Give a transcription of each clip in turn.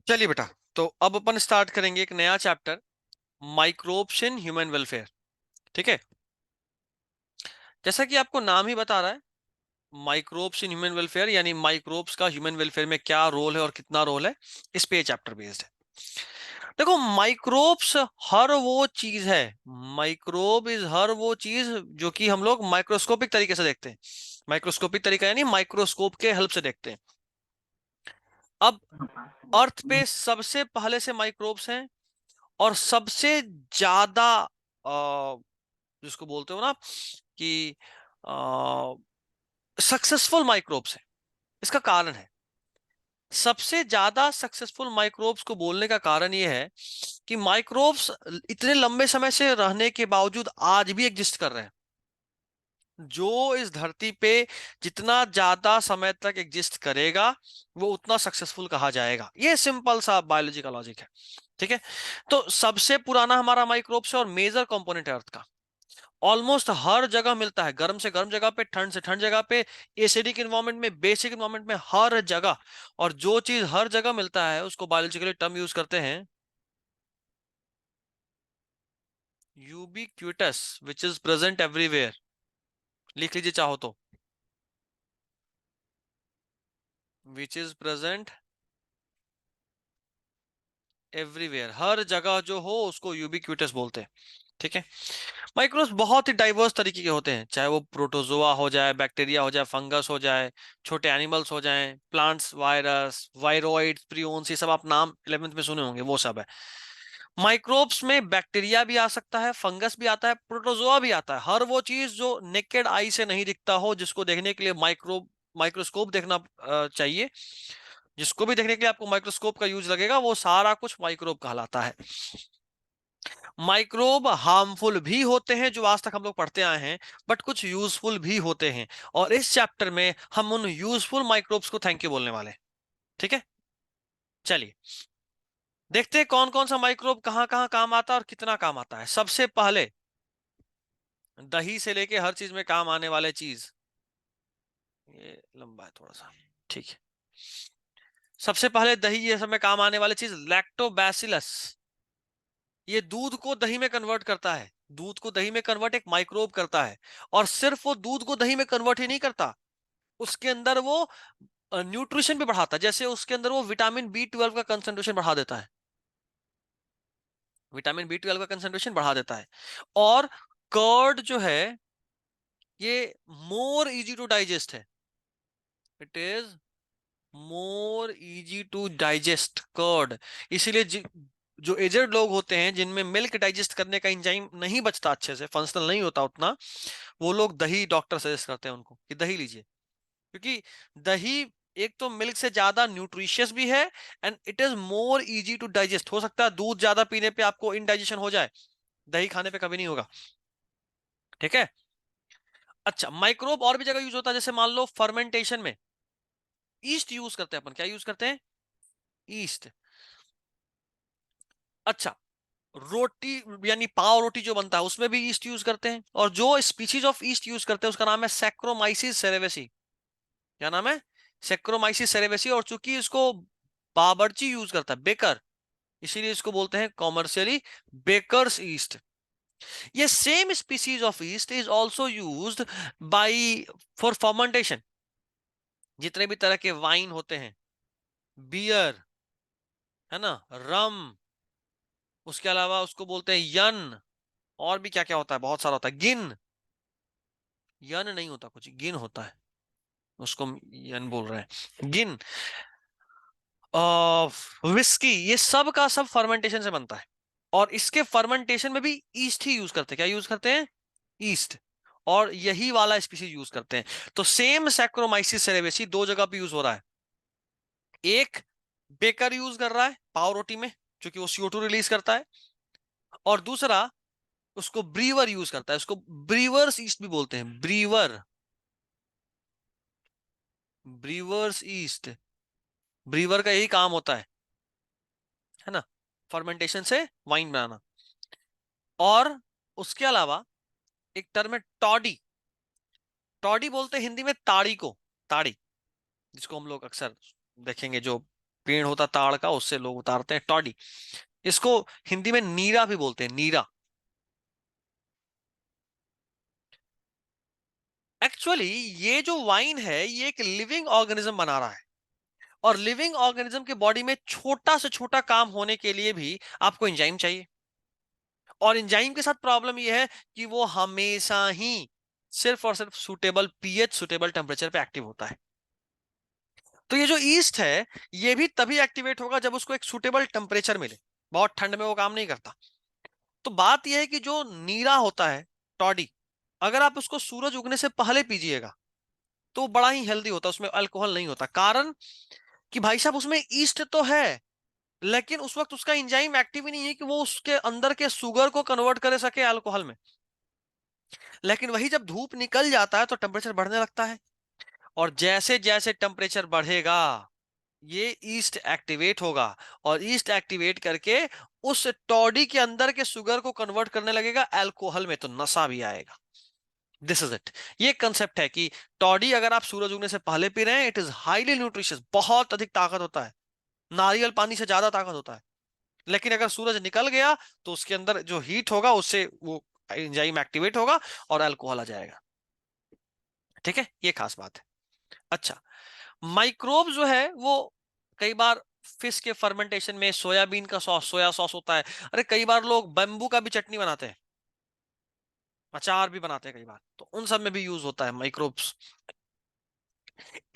चलिए बेटा, तो अब अपन स्टार्ट करेंगे एक नया chapter, microbes in human welfare. ठीक है। जैसा कि आपको नाम ही बता रहा है, माइक्रोब्स इन ह्यूमन वेलफेयर, यानी माइक्रोब्स का ह्यूमन वेलफेयर में क्या रोल है और कितना रोल है, इस पे चैप्टर बेस्ड है। देखो, माइक्रोब्स हर वो चीज है, माइक्रोब इज हर वो चीज जो कि हम लोग माइक्रोस्कोपिक तरीके से देखते हैं। माइक्रोस्कोपिक तरीका यानी माइक्रोस्कोप के हेल्प से देखते हैं। अब अर्थ पे सबसे पहले से माइक्रोब्स हैं, और सबसे ज्यादा जिसको बोलते हो ना कि सक्सेसफुल माइक्रोब्स है। इसका कारण है, सबसे ज्यादा सक्सेसफुल माइक्रोब्स को बोलने का कारण यह है कि माइक्रोब्स इतने लंबे समय से रहने के बावजूद आज भी एग्जिस्ट कर रहे हैं। जो इस धरती पे जितना ज्यादा समय तक एग्जिस्ट करेगा, वो उतना सक्सेसफुल कहा जाएगा। ये सिंपल सा बायोलॉजी का लॉजिक है। ठीक है। तो सबसे पुराना हमारा माइक्रोब्स है और मेजर कंपोनेंट है अर्थ का। ऑलमोस्ट हर जगह मिलता है, गर्म से गर्म जगह पे, ठंड से ठंड जगह पे, एसिडिक इन्वायरमेंट में, बेसिक इन्वायरमेंट में, हर जगह। और जो चीज हर जगह मिलता है उसको बायोलॉजिकली टर्म यूज करते हैं ubiquitous, which is present everywhere. लिख लीजिए चाहो तो, विच इज प्रेजेंट एवरीवेयर, हर जगह जो हो उसको यूबिक्विटस बोलते हैं। ठीक है। माइक्रोब्स बहुत ही डाइवर्स तरीके के होते हैं, चाहे वो प्रोटोजोआ हो जाए, बैक्टीरिया हो जाए, फंगस हो जाए, छोटे एनिमल्स हो जाएं, प्लांट्स, वायरस, वायरोइड्स, प्रियोन्स, ये सब आप नाम 11th में सुने होंगे, वो सब है। माइक्रोब्स में बैक्टीरिया भी आ सकता है, फंगस भी आता है, प्रोटोजोआ भी आता है। हर वो चीज जो नेकेड आई से नहीं दिखता हो, जिसको देखने के लिए माइक्रोस्कोप देखना चाहिए, जिसको भी देखने के लिए आपको माइक्रोस्कोप का यूज लगेगा, वो सारा कुछ माइक्रोब कहलाता है। माइक्रोब हार्मफुल भी होते हैं, जो आज तक हम लोग पढ़ते आए हैं, बट कुछ यूजफुल भी होते हैं। और इस चैप्टर में हम उन यूजफुल माइक्रोब्स को थैंक यू बोलने वाले हैं। ठीक है। चलिए देखते हैं कौन कौन सा माइक्रोब कहाँ कहाँ काम आता है और कितना काम आता है। सबसे पहले दही से लेके हर चीज में काम आने वाले चीज, ये लंबा है थोड़ा सा, ठीक है। सबसे पहले दही, ये सब में काम आने वाली चीज लैक्टोबैसिलस। ये दूध को दही में कन्वर्ट करता है। दूध को दही में कन्वर्ट एक माइक्रोब करता है। और सिर्फ वो दूध को दही में कन्वर्ट ही नहीं करता, उसके अंदर वो न्यूट्रिशन भी बढ़ाता है। जैसे उसके अंदर वो विटामिन B12 का कंसंट्रेशन बढ़ा देता है, विटामिन B12 का कंसंट्रेशन बढ़ा देता है। और कर्ड जो है, ये मोर इजी टू डाइजेस्ट है। It is more easy to digest curd. इसीलिए जो एजड लोग होते हैं, जिनमें मिल्क डाइजेस्ट करने का एंजाइम नहीं बचता, अच्छे से फंक्शनल नहीं होता उतना, वो लोग दही, डॉक्टर सजेस्ट करते हैं उनको कि दही लीजिए। क्योंकि दही एक तो मिल्क से ज्यादा न्यूट्रिशियस भी है, and it is more easy to digest. हो सकता है दूध ज्यादा पीने पे आपको इनडाइजेशन हो जाए, दही खाने पे कभी नहीं होगा। ठीक है। अच्छा, माइक्रोब और भी जगह यूज होता है, जैसे मान लो फर्मेंटेशन में ईस्ट यूज करते हैं अपन। क्या यूज करते हैं? ईस्ट। अच्छा, रोटी यानी पाव रोटी जो बनता है उसमें भी ईस्ट यूज करते हैं। और जो स्पीशीज ऑफ ईस्ट यूज करते हैं उसका नाम है सैक्रोमाइसिस सेरेवेसी। क्या नाम है? सैक्रोमाइसिस सेरेवेसी। और चूंकि इसको बावर्ची यूज करता है, बेकर, इसीलिए इसको बोलते हैं कॉमर्शियली बेकर्स ईस्ट। ये same species of east is also used by for fermentation. जितने भी तरह के वाइन होते हैं, बियर, है ना, रम, उसके अलावा उसको बोलते हैं यन। और भी क्या क्या होता है, बहुत सारा होता है, गिन। यन नहीं होता कुछ, गिन होता है, उसको हम यन बोल रहे हैं, गिन। विस्की, ये सब का सब फर्मेंटेशन से बनता है। और इसके फर्मेंटेशन में भी ईस्ट ही यूज करते हैं। क्या यूज करते हैं? ईस्ट। और यही वाला स्पीसीज यूज करते हैं। तो सेम सैक्रोमाइसिस सेरेवेसी दो जगह पे यूज हो रहा है। एक बेकर यूज कर रहा है पाव रोटी में, क्योंकि वो CO2 रिलीज करता है। और दूसरा उसको ब्रीवर यूज करता है, उसको ब्रीवर्स ईस्ट भी बोलते हैं, ब्रीवर, ब्रीवर्स ईस्ट। ब्रीवर का यही काम होता है ना, फर्मेंटेशन से वाइन बनाना। और उसके अलावा एक टर्म है टॉडी। टॉडी बोलते हैं हिंदी में ताड़ी को, ताड़ी, जिसको हम लोग अक्सर देखेंगे जो पेड़ होता ताड़ का, उससे लोग उतारते हैं टॉडी। इसको हिंदी में नीरा भी बोलते हैं, नीरा। एक्चुअली ये जो वाइन है ये एक लिविंग ऑर्गेनिज्म बना रहा है, और लिविंग ऑर्गेनिज्म के बॉडी में छोटा से छोटा काम होने के लिए भी आपको एंजाइम चाहिए। और एंजाइम के साथ प्रॉब्लम ये है कि वो हमेशा ही सिर्फ और सिर्फ सुटेबल पीएच, सुटेबल टेम्परेचर पे एक्टिव होता है। तो ये जो ईस्ट है ये भी तभी एक्टिवेट होगा जब उसको एक सुटेबल टेम्परेचर मिले। बहुत ठंड में वो काम नहीं करता। तो बात यह है कि जो नीरा होता है, टॉडी, अगर आप उसको सूरज उगने से पहले पीजिएगा तो बड़ा ही हेल्दी होता है, उसमें अल्कोहल नहीं होता। कारण कि भाई साहब उसमें ईस्ट तो है, लेकिन उस वक्त उसका एंजाइम एक्टिव ही नहीं है कि वो उसके अंदर के शुगर को कन्वर्ट करे सके अल्कोहल में। लेकिन वही जब धूप निकल जाता है तो टेम्परेचर बढ़ने लगता है, और जैसे जैसे टेम्परेचर बढ़ेगा ये ईस्ट एक्टिवेट होगा, और ईस्ट एक्टिवेट करके उस टॉडी के अंदर के शुगर को कन्वर्ट करने लगेगा अल्कोहल में, तो नशा भी आएगा। This is it. ये कंसेप्ट है कि टॉडी अगर आप सूरज उगने से पहले पी रहे हैं, इट इज हाईली न्यूट्रिशियस, बहुत अधिक ताकत होता है, नारियल पानी से ज्यादा ताकत होता है। लेकिन अगर सूरज निकल गया तो उसके अंदर जो हीट होगा उससे वो एंजाइम एक्टिवेट होगा और अल्कोहल आ जाएगा। ठीक है, ये खास बात है। अच्छा, माइक्रोब जो है वो कई बार फिश के फर्मेंटेशन में, सोयाबीन का सॉस, सोया सॉस होता है, अरे कई बार लोग बेम्बू का भी चटनी बनाते हैं, अचार भी बनाते हैं कई बार, तो उन सब में भी यूज होता है माइक्रोब्स।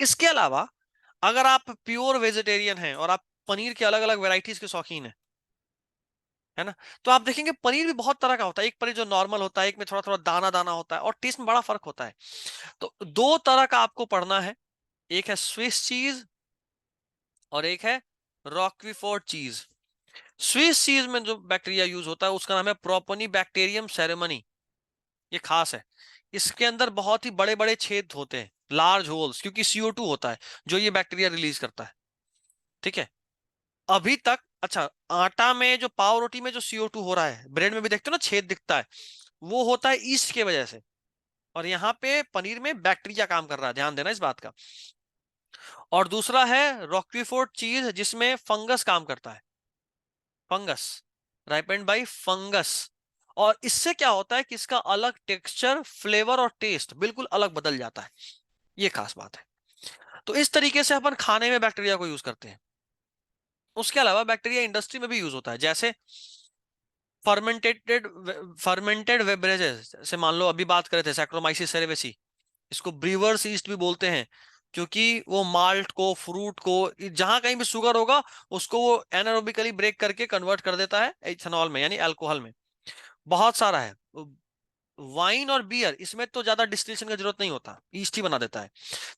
इसके अलावा अगर आप प्योर वेजिटेरियन हैं और आप पनीर के अलग अलग वेराइटीज के शौकीन हैं, है ना, तो आप देखेंगे पनीर भी बहुत तरह का होता है। एक पनीर जो नॉर्मल होता है, एक में थोड़ा थोड़ा दाना दाना होता है, और टेस्ट में बड़ा फर्क होता है। तो दो तरह का आपको पढ़ना है, एक है स्विस चीज और एक है रॉक्वीफोर्ड चीज। स्विस चीज में जो बैक्टीरिया यूज होता है उसका नाम है प्रोपोनी बैक्टीरियम सेरेमनी। ये खास है, इसके अंदर बहुत ही बड़े बड़े छेद होते हैं, लार्ज होल्स, क्योंकि CO2 होता है जो ये बैक्टीरिया रिलीज करता है। ठीक है, अभी तक, अच्छा, आटा में जो पाव रोटी में जो CO2 हो रहा है, ब्रेड में भी देखते हो ना छेद दिखता है, वो होता है ईस्ट के वजह से। और यहाँ पे पनीर में बैक्टीरिया काम कर रहा है, ध्यान देना इस बात का। और दूसरा है रॉक्वीफोर्ड चीज जिसमें फंगस काम करता है, फंगस, राइपेंड बाई फंगस। और इससे क्या होता है कि इसका अलग टेक्सचर, फ्लेवर और टेस्ट बिल्कुल अलग बदल जाता है। ये खास बात है। तो इस तरीके से अपन खाने में बैक्टीरिया को यूज करते हैं। उसके अलावा बैक्टीरिया इंडस्ट्री में भी यूज होता है, जैसे फर्मेंटेटेड फर्मेंटेड बेवरेजेस, जैसे मान लो अभी बात कर रहे थे सैक्रोमाइसिस सेरेवेसी, इसको ब्रीवर्स ईस्ट भी बोलते हैं, क्योंकि वो माल्ट को, फ्रूट को, जहां कहीं भी शुगर होगा उसको वो एनारोबिकली ब्रेक करके कन्वर्ट कर देता है इथेनॉल में, यानी अल्कोहल में। बहुत सारा है। वाइन और बियर, इसमें तो ज्यादा डिस्टिलेशन का जरूरत नहीं होता, ईस्ट ही बना देता है।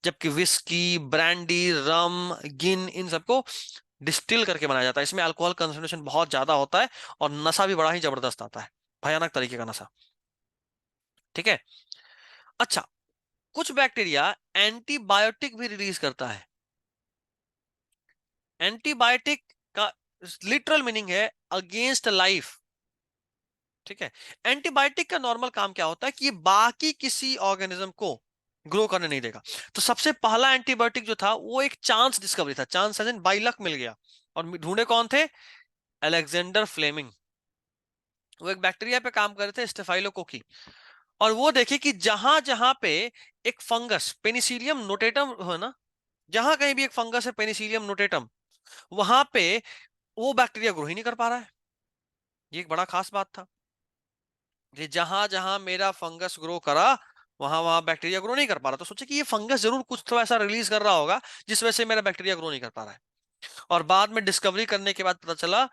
जबकि विस्की, ब्रांडी, रम, गिन, इन सबको डिस्टिल करके बनाया जाता है, इसमें अल्कोहल कंसंट्रेशन बहुत ज्यादा होता है और नशा भी बड़ा ही जबरदस्त आता है, भयानक तरीके का नशा। ठीक है। अच्छा, कुछ बैक्टीरिया एंटीबायोटिक भी रिलीज करता है। एंटीबायोटिक का लिटरल मीनिंग है अगेंस्ट लाइफ। ठीक है, एंटीबायोटिक का नॉर्मल काम क्या होता है कि ये बाकी किसी ऑर्गेनिज्म को ग्रो करने नहीं देगा। तो सबसे पहला एंटीबायोटिक जो था वो एक चांस डिस्कवरी था, chance as in by luck मिल गया। और ढूंढे कौन थे? Alexander Fleming. वो एक बैक्टीरिया पे काम कर रहे थे, स्टेफाइलोकोकी। और वो देखे कि जहां जहां पे एक फंगस, पेनिसिलियम नोटेटम है ना, जहां कहीं भी एक फंगस है पेनिसिलियम नोटेटम, वहां पे वो बैक्टीरिया ग्रो ही नहीं कर पा रहा है। ये एक बड़ा खास बात था कि जहां जहां मेरा फंगस ग्रो करा वहां वहां बैक्टीरिया ग्रो नहीं कर पा रहा। तो सोचे कि ये फंगस जरूर कुछ तो ऐसा रिलीज कर रहा होगा जिस वजह से मेरा बैक्टीरिया ग्रो नहीं कर पा रहा है। और बाद में डिस्कवरी करने के बाद पता चला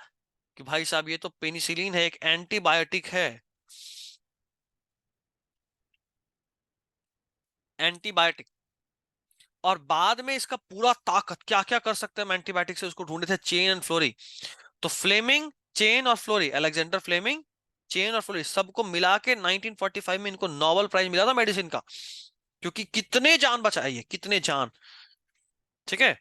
कि भाई साहब ये तो पेनिसिलिन है, एक एंटीबायोटिक है। एंटीबायोटिक। और बाद में इसका पूरा ताकत क्या क्या कर सकते हैं हम एंटीबायोटिक से, उसको ढूंढे थे चेन एंड फ्लोरी। तो फ्लेमिंग, चेन और फ्लोरी, अलेक्जेंडर फ्लेमिंग, चेन और फ्लोरी, सबको मिला के 1945 में इनको नोबेल प्राइज मिला था मेडिसिन का, क्योंकि कितने जान बचाई है, कितने जान। ठीक है।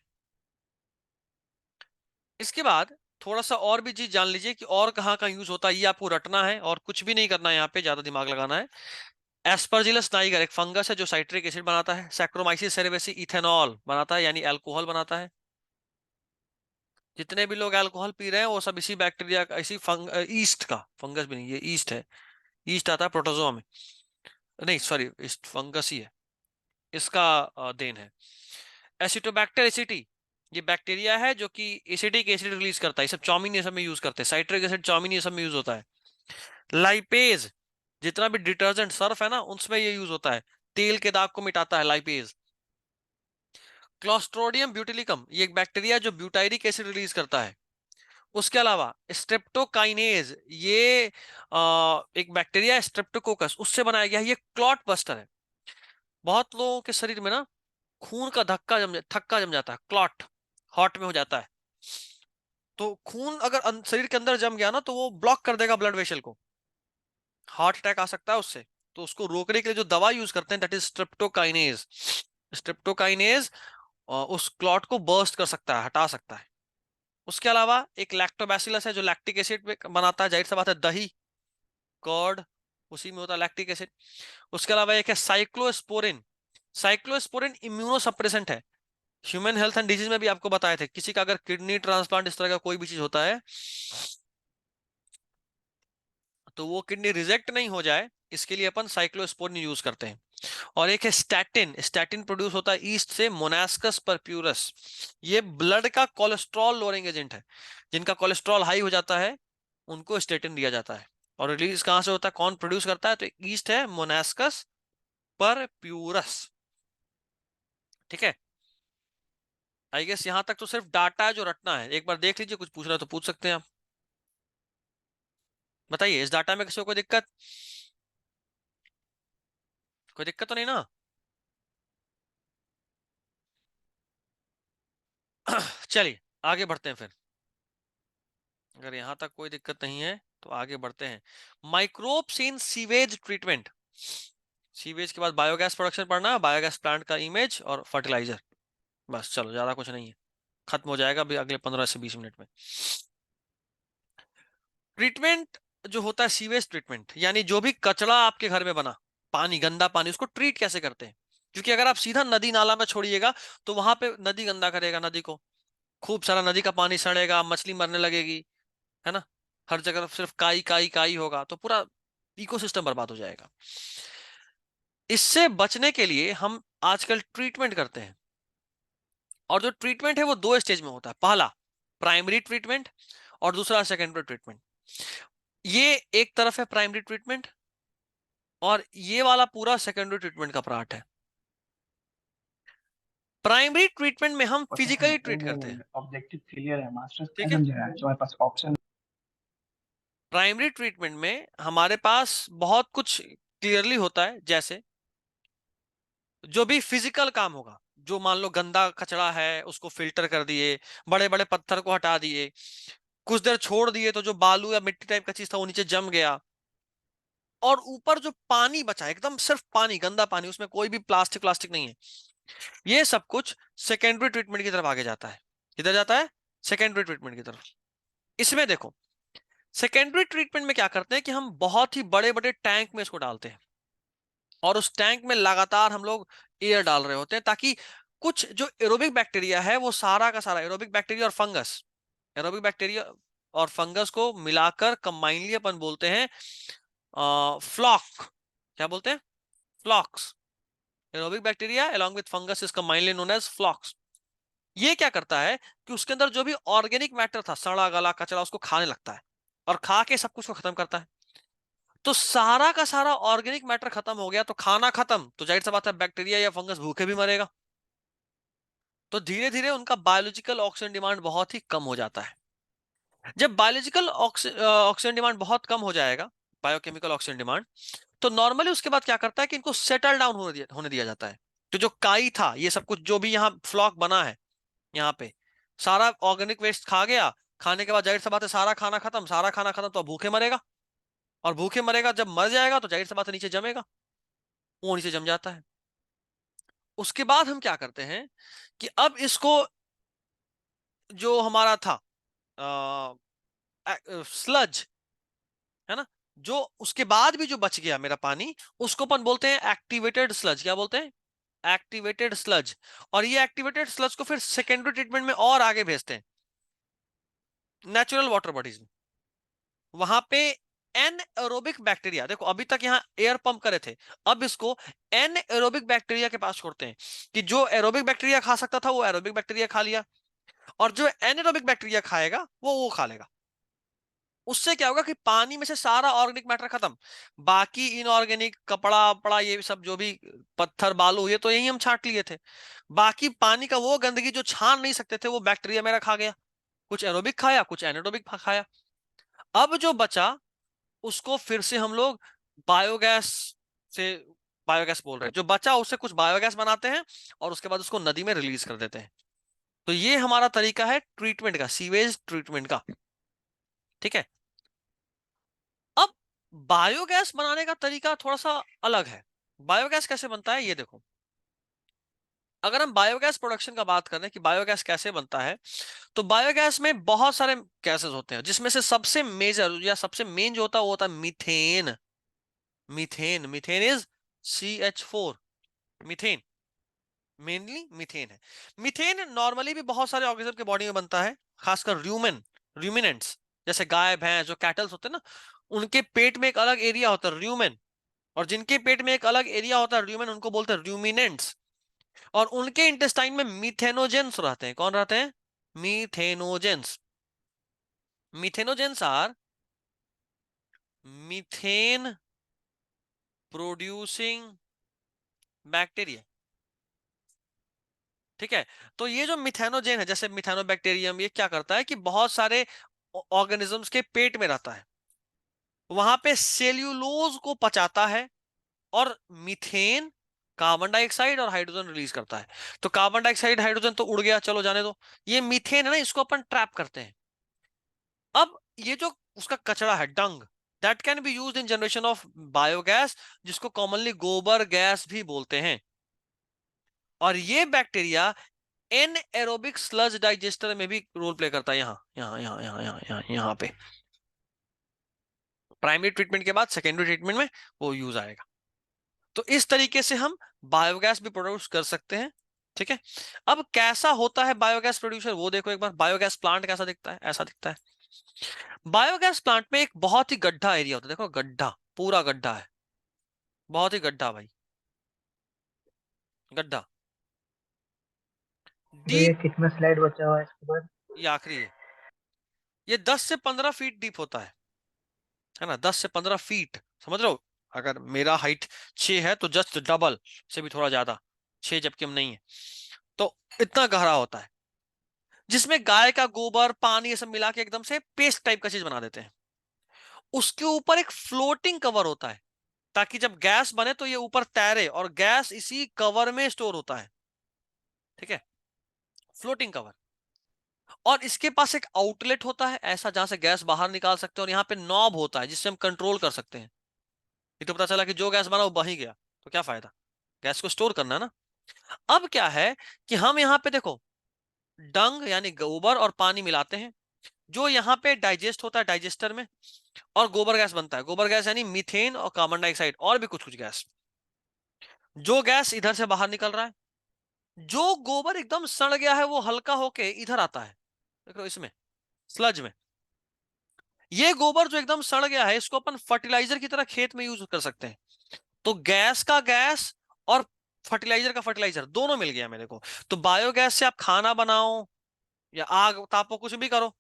इसके बाद थोड़ा सा और भी चीज जान लीजिए कि और कहाँ का यूज होता है, ये आपको रटना है और कुछ भी नहीं करना है, यहाँ पे ज्यादा दिमाग लगाना है। एस्परजिलस नाइगर एक फंगस है जो साइट्रिक एसिड बनाता है। सैक्रोमाइसिस सेरेवेसी इथेनॉल बनाता है, यानी अल्कोहल बनाता है। जितने भी लोग अल्कोहल पी रहे हैं वो सब इसी बैक्टीरिया का, इसी ईस्ट का, फंगस भी नहीं, ये ईस्ट है, ईस्ट आता है प्रोटोजोआ में, नहीं सॉरी फंगस ही है, इसका देन है। एसिटोबैक्टर एसिटी, ये बैक्टीरिया है जो कि एसिटिक एसिड रिलीज करता है, ये सब चाउमीन ये सब में यूज करते हैं, साइट्रिक एसिड चाउमीन ये सब में यूज होता है। लाइपेज, जितना भी डिटर्जेंट सर्फ है ना उसमें ये यूज होता है, तेल के दाग को मिटाता है लाइपेज। क्लोस्ट्रोडियम ब्यूटिलिकम, ये एक बैक्टीरिया जो ब्यूटाइरिक एसिड रिलीज करता है। उसके अलावा स्ट्रेप्टोकाइनेज, ये एक बैक्टीरिया स्ट्रेप्टोकोकस, उससे बनाया गया है, ये क्लॉट बस्टर है। बहुत लोगों के शरीर में ना खून का थक्का जम जाता है, क्लॉट हार्ट में हो जाता है, तो खून अगर शरीर के अंदर जम गया ना तो वो ब्लॉक कर देगा ब्लड वेसल को, हार्ट अटैक आ सकता है उससे। तो उसको रोकने के लिए जो दवा यूज करते हैं दैट इज स्ट्रेप्टोकाइनेज। स्ट्रेप्टोकाइनेज उस क्लॉट को बर्स्ट कर सकता है, हटा सकता है। उसके अलावा एक लैक्टोबैसिलस है जो लैक्टिक एसिड बनाता है, जाहिर सी बात है दही, कर्ड, उसी में होता है लैक्टिक एसिड। उसके अलावा एक है साइक्लोस्पोरिन। साइक्लोस्पोरिन इम्यूनोसप्रेसेंट है, ह्यूमन हेल्थ एंड डिजीज में भी आपको बताए थे, किसी का अगर किडनी ट्रांसप्लांट इस तरह का कोई भी चीज होता है तो वो किडनी रिजेक्ट नहीं हो जाए, इसके लिए अपन साइक्लोस्पोरिन यूज करते हैं। और एक है स्टैटिन। स्टैटिन प्रोड्यूस होता है ईस्ट से, मोनास्कस परप्यूरस, ये ब्लड का कोलेस्ट्रॉल लोअरिंग एजेंट है, जिनका कोलेस्ट्रॉल हाई हो जाता है उनको स्टैटिन दिया जाता है। और रिलीज कहां से होता है, कौन प्रोड्यूस करता है, तो ईस्ट है मोनास्कस परप्यूरस। ठीक है, आई गेस यहां तक तो सिर्फ डाटा है जो रटना है, एक बार देख लीजिए, कुछ पूछ रहा है तो पूछ सकते हैं आप। बताइए इस डाटा में किसी को कोई दिक्कत, कोई दिक्कत तो नहीं ना? चलिए आगे बढ़ते हैं फिर, अगर यहां तक कोई दिक्कत नहीं है तो आगे बढ़ते हैं। Microbes in sewage treatment, sewage के बाद बायोगैस प्रोडक्शन पढ़ना, बायोगैस प्लांट का इमेज और फर्टिलाइजर, बस चलो ज्यादा कुछ नहीं है, खत्म हो जाएगा अभी अगले 15 से 20 मिनट में। ट्रीटमेंट जो होता है सीवेज ट्रीटमेंट, यानी जो भी कचरा आपके घर में बना, पानी, गंदा पानी, उसको ट्रीट कैसे करते हैं, क्योंकि अगर आप सीधा नदी नाला में छोड़िएगा तो वहां पे नदी गंदा करेगा नदी को, खूब सारा नदी का पानी सड़ेगा, मछली मरने लगेगी, है ना, हर जगह सिर्फ काई काई काई होगा तो पूरा इकोसिस्टम बर्बाद हो जाएगा। इससे बचने के लिए हम आजकल ट्रीटमेंट करते हैं, और जो ट्रीटमेंट है वो दो स्टेज में होता है, पहला प्राइमरी ट्रीटमेंट और दूसरा सेकेंडरी ट्रीटमेंट। ये एक तरफ है प्राइमरी ट्रीटमेंट, और ये वाला पूरा सेकेंडरी ट्रीटमेंट का पार्ट है। प्राइमरी ट्रीटमेंट में हम पता है फिजिकली ट्रीट वो करते हैं, ऑब्जेक्टिव क्लियर है, मास्टर्स क्या ठीक है। समझ रहा है, तुम्हारे पास ऑप्शन। प्राइमरी ट्रीटमेंट में हमारे पास बहुत कुछ क्लियरली होता है, जैसे जो भी फिजिकल काम होगा, जो मान लो गंदा कचरा है उसको फिल्टर कर दिए, बड़े बड़े पत्थर को हटा दिए, कुछ देर छोड़ दिए तो जो बालू या मिट्टी टाइप का चीज था वो नीचे जम गया, और ऊपर जो पानी बचा एकदम सिर्फ पानी, गंदा पानी, उसमें कोई भी प्लास्टिक प्लास्टिक नहीं है, ये सब कुछ सेकेंडरी ट्रीटमेंट की तरफ आगे जाता है। किधर जाता है, सेकेंडरी ट्रीटमेंट की तरफ। इसमें देखो, सेकेंडरी ट्रीटमेंट में क्या करते हैं कि हम बहुत ही बड़े बड़े टैंक में इसको डालते हैं, और उस टैंक में लगातार हम लोग एयर डाल रहे होते हैं, ताकि कुछ जो एरोबिक बैक्टीरिया है वो सारा का सारा, एरोबिक बैक्टीरिया और फंगस, एरोबिक बैक्टीरिया और फंगस को मिलाकर कंबाइनली अपन बोलते हैं फ्लॉक, क्या बोलते हैं, flocks. Aerobic bacteria along with fungus is commonly known as flocks। ये क्या करता है कि उसके अंदर जो भी ऑर्गेनिक मैटर था, सड़ा गला कचरा, उसको खाने लगता है, और खा के सब कुछ को खत्म करता है। तो सारा का सारा ऑर्गेनिक मैटर खत्म हो गया तो खाना खत्म, तो जाहिर सी बात है बैक्टीरिया या फंगस भूखे भी मरेगा, तो धीरे धीरे उनका बायोलॉजिकल ऑक्सीजन डिमांड बहुत ही कम हो जाता है। जब बायोलॉजिकल ऑक्सीजन डिमांड बहुत कम हो जाएगा, बायोकेमिकल ऑक्सीजन डिमांड, तो नॉर्मली उसके बाद क्या करता है कि इनको सेटल डाउन होने दिया जाता है। तो जो काई था, ये सब कुछ जो भी यहाँ फ्लॉक बना है, यहाँ पे सारा ऑर्गेनिक वेस्ट खा गया, खाने के बाद जाहिर सी बात है सारा खाना खत्म, सारा खाना खत्म तो अब भूखे मरेगा, और भूखे मरेगा जब मर जाएगा तो जाहिर सी बात है नीचे जमेगा, वो नीचे जम जाता है। उसके बाद हम क्या करते हैं कि अब इसको, जो हमारा था स्लज, है ना, जो उसके बाद भी जो बच गया मेरा पानी, उसको अपन बोलते हैं एक्टिवेटेड स्लज। क्या बोलते हैं, एक्टिवेटेड स्लज। और ये एक्टिवेटेड स्लज को फिर सेकेंडरी ट्रीटमेंट में और आगे भेजते हैं, नेचुरल वाटर बॉडीज में, वहां पे एनएरोबिक बैक्टीरिया, देखो अभी तक यहाँ एयर पंप करे थे, अब इसको एनएरोबिक बैक्टीरिया के पास छोड़ते हैं कि जो एरोबिक बैक्टीरिया खा सकता था वो एरोबिक बैक्टीरिया खा लिया, और जो एनारोबिक बैक्टीरिया खाएगा वो खा लेगा। उससे क्या होगा कि पानी में से सारा ऑर्गेनिक मैटर खत्म, बाकी इनऑर्गेनिक कपड़ा वपड़ा ये सब जो भी पत्थर बालू ये तो यही हम छांट लिए थे, बाकी पानी का वो गंदगी जो छान नहीं सकते थे वो बैक्टीरिया मेरा खा गया, कुछ एरोबिक खाया कुछ एनारोबिक खाया। अब जो बचा उसको फिर से हम लोग बायोगैस से, बायोगैस बोल रहे हैं, जो बचा उससे कुछ बायोगैस बनाते हैं और उसके बाद उसको नदी में रिलीज कर देते हैं। तो ये हमारा तरीका है ट्रीटमेंट का, सीवेज ट्रीटमेंट का। ठीक है। अब बायोगैस बनाने का तरीका थोड़ा सा अलग है। बायोगैस कैसे बनता है ये देखो, अगर हम बायोगैस प्रोडक्शन का बात करें कि बायोगैस कैसे बनता है, तो बायोगैस में बहुत सारे गैसेस होते हैं, जिसमें से सबसे मेजर या सबसे मेन जो होता है वो होता है methane. Methane, methane is CH4, methane, mainly methane है। मीथेन नॉर्मली भी बहुत सारे ऑर्गेनिज्म के बॉडी में बनता है, खासकर रूमिनेंट्स, जैसे गाय भैंस जो कैटल्स होते हैं ना, उनके पेट में एक अलग एरिया होता है रूमेन, और जिनके पेट में एक अलग एरिया होता है रूमेन उनको बोलते हैं रूमिनेंट्स, और उनके इंटेस्टाइन में मीथेनोजेंस रहते हैं। कौन रहते हैं? Methanogens. Methanogens are methane producing bacteria. ठीक है। तो ये जो मिथेनोजेन है, जैसे मिथेनोबैक्टीरियम, ये क्या करता है कि बहुत सारे ऑर्गेनिजम्स के पेट में रहता है, वहां पे सेल्यूलोज को पचाता है और मीथेन, कार्बन डाइऑक्साइड और हाइड्रोजन रिलीज करता है। तो कार्बन डाइऑक्साइड हाइड्रोजन तो उड़ गया, चलो जाने दो, ये मीथेन है ना, इसको अपन ट्रैप करते हैं। अब ये जो उसका कचरा है, dung, that can be used in generation of biogas, जिसको कॉमनली गोबर गैस भी बोलते हैं। और ये bacteria anaerobic sludge digester में भी रोल प्ले करता है, यहाँ पे प्राइमरी ट्रीटमेंट के बाद सेकेंडरी ट्रीटमेंट में वो यूज आएगा। तो इस तरीके से हम बायोगैस भी प्रोड्यूस कर सकते हैं। ठीक है। अब कैसा होता है बायोगैस प्रोड्यूसर वो देखो एक बार, बायोगैस प्लांट कैसा दिखता है, ऐसा दिखता है। बायोगैस प्लांट में एक बहुत ही गड्ढा एरिया होता है, देखो गड्ढा, पूरा गड्ढा है, बहुत ही गड्ढा भाई, गड्ढा तो ये डीप। कितना स्लाइड बचा हुआ है इसके बाद? ये आखिरी है, ये 10 से 15 फीट डीप होता है ना, 10 से 15 फीट, समझ रहे हो? अगर मेरा हाइट 6 है तो जस्ट डबल से भी थोड़ा ज्यादा, 6 जबकि हम नहीं है, तो इतना गहरा होता है, जिसमें गाय का गोबर पानी ये सब मिला के एकदम से पेस्ट टाइप का चीज बना देते हैं। उसके ऊपर एक फ्लोटिंग कवर होता है, ताकि जब गैस बने तो ये ऊपर तैरे और गैस इसी कवर में स्टोर होता है। ठीक है, फ्लोटिंग कवर। और इसके पास एक आउटलेट होता है ऐसा, जहां से गैस बाहर निकाल सकते हैं, और यहाँ पे नॉब होता है जिससे हम कंट्रोल कर सकते हैं। ये तो पता चला कि जो गैस बना वो बही गया, तो क्या फायदा, गैस को स्टोर करना है ना। अब क्या है कि हम यहाँ पे देखो डंग यानी गोबर और पानी मिलाते हैं, जो यहाँ पे डाइजेस्ट होता है डाइजेस्टर में, और गोबर गैस बनता है। गोबर गैस यानी मीथेन और कार्बन डाइऑक्साइड और भी कुछ कुछ गैस, जो गैस इधर से बाहर निकल रहा है। जो गोबर एकदम सड़ गया है वो हल्का होके इधर आता है, देखो इसमें स्लज में। ये गोबर जो एकदम सड़ गया है इसको अपन फर्टिलाइजर की तरह खेत में यूज कर सकते हैं। तो गैस का गैस और फर्टिलाइजर का फर्टिलाइजर दोनों मिल गया मेरे को। तो बायोगैस से आप खाना बनाओ या आग तापो, कुछ भी करो,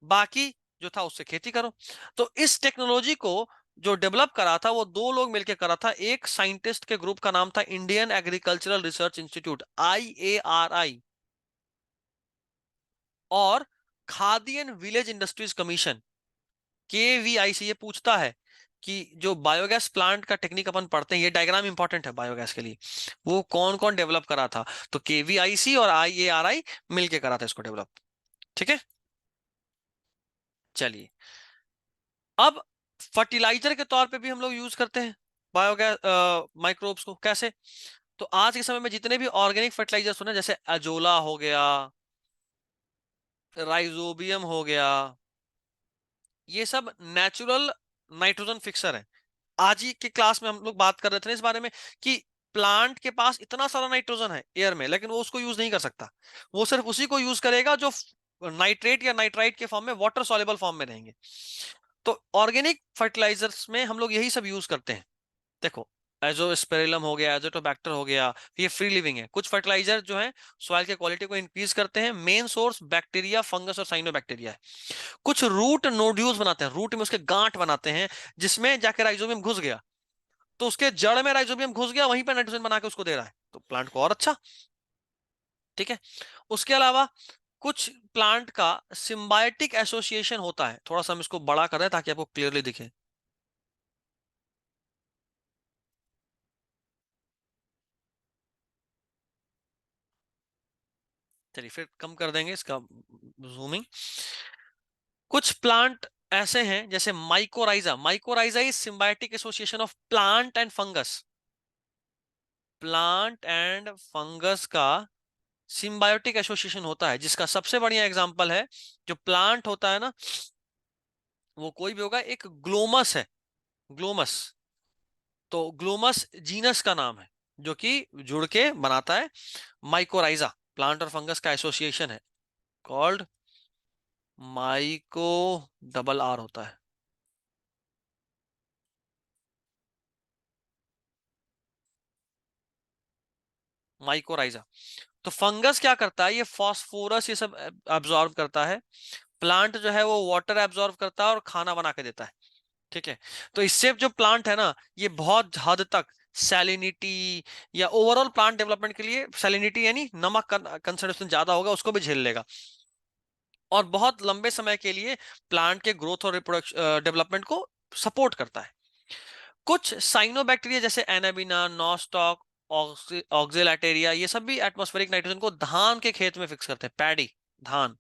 बाकी जो था उससे खेती करो। तो इस टेक्नोलॉजी को जो डेवलप करा था वो दो लोग मिलकर करा था, एक साइंटिस्ट के ग्रुप का नाम था Indian agricultural research institute, IARI, और khadi and village industries commission, KVIC। ये पूछता है कि जो बायोगैस प्लांट का टेक्निक अपन पढ़ते हैं, ये डायग्राम इंपॉर्टेंट है बायोगैस के लिए, वो कौन कौन डेवलप करा था, तो KVIC और IARI मिलके करा था इसको डेवलप। ठीक है। चलिए, अब फर्टिलाइजर के तौर पे भी हम लोग यूज करते हैं बायोगैस माइक्रोब्स को। कैसे? तो आज के समय में जितने भी ऑर्गेनिक फर्टिलाइजर्स होने, जैसे अजोला हो गया, राइजोबियम हो गया, ये सब नेचुरल नाइट्रोजन फिक्सर है। आज ही के क्लास में हम लोग बात कर रहे थे ना इस बारे में कि प्लांट के पास इतना सारा नाइट्रोजन है एयर में, लेकिन वो उसको यूज नहीं कर सकता। वो सिर्फ उसी को यूज करेगा जो नाइट्रेट या नाइट्राइट के फॉर्म में, वाटर सॉल्युबल फॉर्म में रहेंगे। तो ऑर्गेनिक फर्टिलाइजर्स में हम लोग यही सब यूज करते हैं। देखो, एजोस्पेरिलम हो गया, एजोटोबैक्टर हो गया, ये फ्री लिविंग है। कुछ फर्टिलाइजर जो है सॉइल के क्वालिटी को इंक्रीज करते हैं। मेन सोर्स बैक्टीरिया, फंगस और साइनोबैक्टीरिया है। कुछ रूट नोड्यूल्स बनाते हैं, रूट में उसके गांठ बनाते हैं, जिसमें जाके राइजोबियम घुस गया, तो उसके जड़ में राइजोबियम घुस गया, वहीं पर नाइट्रोजन बना के उसको दे रहा है, तो प्लांट को और अच्छा। ठीक है। उसके अलावा कुछ प्लांट का सिम्बायोटिक एसोसिएशन होता है। थोड़ा सा हम इसको बड़ा कर रहे हैं ताकि आपको क्लियरली दिखे। चलिए फिर कम कर देंगे इसका जूमिंग। कुछ प्लांट ऐसे हैं जैसे mycorrhiza. Mycorrhiza is symbiotic association of plant and fungus. Plant and fungus का सिम्बायोटिक एसोसिएशन होता है, जिसका सबसे बढ़िया एग्जांपल है, जो प्लांट होता है ना, वो कोई भी होगा, एक ग्लोमस है। ग्लोमस, तो ग्लोमस जीनस का नाम है, जो कि जुड़ के बनाता है माइकोराइजा। प्लांट और फंगस का एसोसिएशन है, कॉल्ड माइको, डबल आर होता है, माइकोराइजा। तो फंगस क्या करता है, ये फास्फोरस ये सब एब्जॉर्ब करता है। प्लांट जो है वो वाटर एब्जॉर्ब करता है और खाना बना के देता है। ठीक है। तो इससे जो प्लांट है ना, ये बहुत हद तक सैलिनिटी या ओवरऑल प्लांट डेवलपमेंट के लिए, सैलिनिटी यानी नमक कंसंट्रेशन ज्यादा होगा उसको भी झेल लेगा, और बहुत लंबे समय के लिए प्लांट के ग्रोथ और रिप्रोडक्शन डेवलपमेंट को सपोर्ट करता है। कुछ साइनोबैक्टीरिया जैसे एनाबिना, नॉस्टॉक, ऑक्जेलाटेरिया, ये सब भी एटमॉस्फेरिक नाइट्रोजन को धान के खेत में फिक्स करते हैं, पैडी, धान।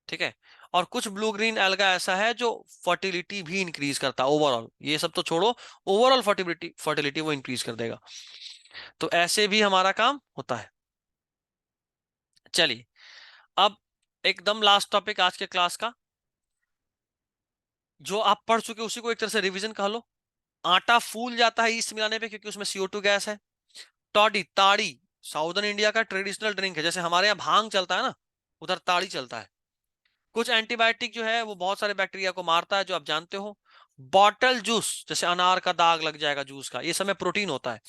ठीक है। और कुछ ब्लू ग्रीन एल्गा ऐसा है जो फर्टिलिटी भी इंक्रीज करता है ओवरऑल। ये सब तो छोड़ो, ओवरऑल फर्टिलिटी फर्टिलिटी वो इंक्रीज कर देगा। तो ऐसे भी हमारा काम होता है। चलिए, अब एकदम लास्ट टॉपिक आज के क्लास का, जो आप पढ़ चुके उसी को एक तरह से रिवीजन कह लो। आटा फूल जाता है ईस्ट मिलाने पे क्योंकि उसमें CO2 गैस है। टॉडी, ताड़ी, साउदर्न इंडिया का ट्रेडिशनल ड्रिंक है। जैसे हमारे यहाँ भांग चलता है ना, उधर ताड़ी चलता है। कुछ एंटीबायोटिक जो है वो बहुत सारे बैक्टीरिया को मारता है, जो आप जानते हो। बॉटल जूस, जैसे अनार का दाग लग जाएगा जूस का, ये सब में प्रोटीन होता है।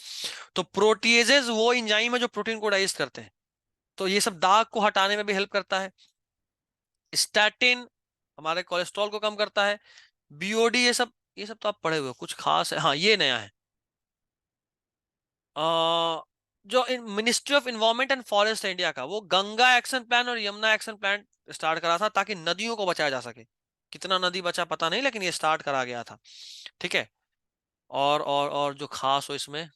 तो प्रोटीएजेज वो एंजाइम है जो प्रोटीन को डाइजेस्ट करते हैं, तो ये सब दाग को हटाने में भी हेल्प करता है। स्टैटिन हमारे कोलेस्ट्रॉल को कम करता है। बीओडी, ये सब तो आप पढ़े हुए हो, कुछ खास है? हाँ, ये नया है। जो ministry of environment and forest है इंडिया का, वो गंगा एक्शन प्लान और यमुना एक्शन प्लान स्टार्ट करा था ताकि नदियों को बचाया जा सके। कितना नदी बचा पता नहीं, लेकिन ये स्टार्ट करा गया था। ठीक है। और जो खास हो इसमें,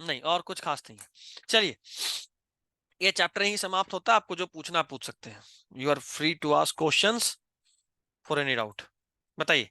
नहीं और कुछ खास नहीं है। चलिए, ये चैप्टर यही समाप्त होता है। आपको जो पूछना आप पूछ सकते हैं। You are free to ask questions for any doubt. बताइए।